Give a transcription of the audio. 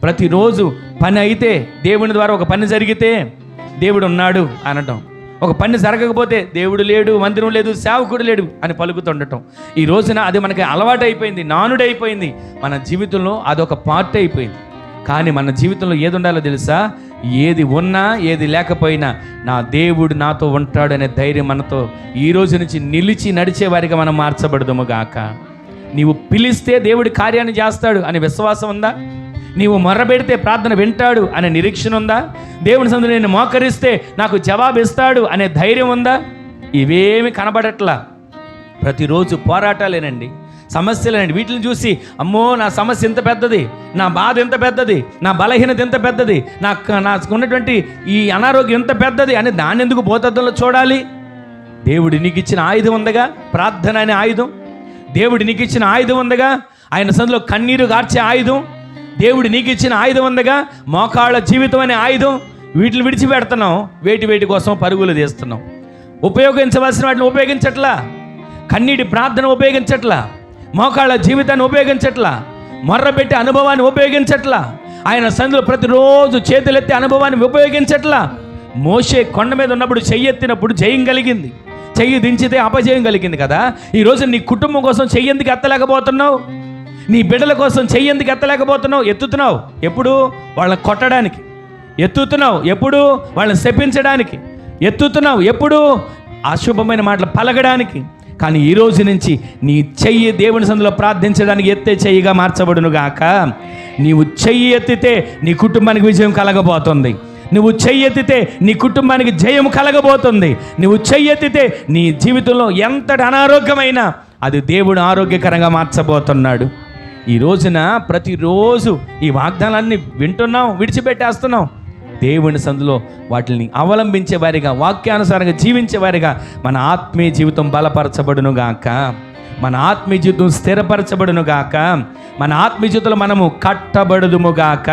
ప్రతిరోజు పని అయితే, దేవుని ద్వారా ఒక పని జరిగితే దేవుడు ఉన్నాడు అనటం, ఒక పని జరగకపోతే దేవుడు లేడు, మందిరం లేదు, సేవకుడు లేడు అని పలుకుతుండటం. ఈ రోజున అది మనకి అలవాటు అయిపోయింది, నానుడైపోయింది. మన జీవితంలో అదొక పార్ట్ అయిపోయింది. కానీ మన జీవితంలో ఏది ఉండాలో తెలుసా? ఏది ఉన్నా ఏది లేకపోయినా నా దేవుడు నాతో ఉంటాడు అనే ధైర్యం మనతో ఈ రోజు నుంచి నిలిచి నడిచేవారిగా మనం మార్చబడదుము గాక. నీవు పిలిస్తే దేవుడి కార్యాన్ని చేస్తాడు అనే విశ్వాసం ఉందా? నీవు మొర్రబెడితే ప్రార్థన వింటాడు అనే నిరీక్షణ ఉందా? దేవుని సన్నిధిలో నేను మోకరిస్తే నాకు జవాబు ఇస్తాడు అనే ధైర్యం ఉందా? ఇవేమి కనబడట్లా. ప్రతిరోజు పోరాటాలేనండి, సమస్యలేనండి. వీటిని చూసి అమ్మో నా సమస్య ఎంత పెద్దది, నా బాధ ఎంత పెద్దది, నా బలహీనత ఎంత పెద్దది, నాకు ఉన్నటువంటి ఈ అనారోగ్యం ఎంత పెద్దది అని దాన్ని ఎందుకు భూతద్దంలో చూడాలి? దేవుడు నీకు ఇచ్చిన ఆయుధం ఉందగా, ప్రార్థన అనే ఆయుధం. దేవుడు నీకు ఇచ్చిన ఆయుధం ఉందగా, ఆయన సన్నిధిలో కన్నీరు గార్చే ఆయుధం. దేవుడు నీకు ఇచ్చిన ఆయుధం ఉందగా, మోకాళ్ళ జీవితం అనే ఆయుధం. వీటిని విడిచిపెడుతున్నాం, వేటి కోసం పరుగులు తీస్తున్నాం. ఉపయోగించవలసిన వాటిని ఉపయోగించట్లా, కన్నీటి ప్రార్థన ఉపయోగించట్లా, మోకాళ్ళ జీవితాన్ని ఉపయోగించట్లా, మొర్రబెట్టే అనుభవాన్ని ఉపయోగించట్లా, ఆయన సన్నిధిలో ప్రతిరోజు చేతులెత్తే అనుభవాన్ని ఉపయోగించట్లా. మోషే కొండ మీద ఉన్నప్పుడు చెయ్యెత్తినప్పుడు జయం కలిగింది, చెయ్యి దించితే అపజయం కలిగింది కదా. ఈరోజు నీ కుటుంబం కోసం చెయ్యేందుకు ఎత్తలేకపోతున్నావు, నీ బిడ్డల కోసం చెయ్యేందుకు ఎత్తలేకపోతున్నావు. ఎత్తుతున్నావు ఎప్పుడు? వాళ్ళని కొట్టడానికి ఎత్తుతున్నావు, ఎప్పుడు? వాళ్ళని శపించడానికి ఎత్తుతున్నావు, ఎప్పుడు? అశుభమైన మాటలు పలకడానికి. కానీ ఈ రోజు నుంచి నీ చెయ్యి దేవుని సన్నిధిలో ప్రార్థించడానికి ఎత్తే చెయ్యిగా మార్చబడును గాక. నీవు చెయ్యి ఎత్తితే నీ కుటుంబానికి విజయం కలగబోతుంది. నువ్వు చెయ్యెత్తితే నీ కుటుంబానికి జయం కలగబోతుంది. నువ్వు చెయ్యెత్తితే నీ జీవితంలో ఎంతటి అనారోగ్యమైనా అది దేవుడు ఆరోగ్యకరంగా మార్చబోతున్నాడు. ఈ రోజున ప్రతిరోజు ఈ వాగ్దానాన్ని వింటున్నాం, విడిచిపెట్టేస్తున్నాం. దేవుని సందులో వాటిని అవలంబించే వారిగా, వాక్యానుసారంగా జీవించే వారిగా మన ఆత్మీయ జీవితం బలపరచబడును గాక, మన ఆత్మీయ జీవితం స్థిరపరచబడును గాక, మన ఆత్మీయ జీవితంలో మనము కట్టబడుదుము గాక.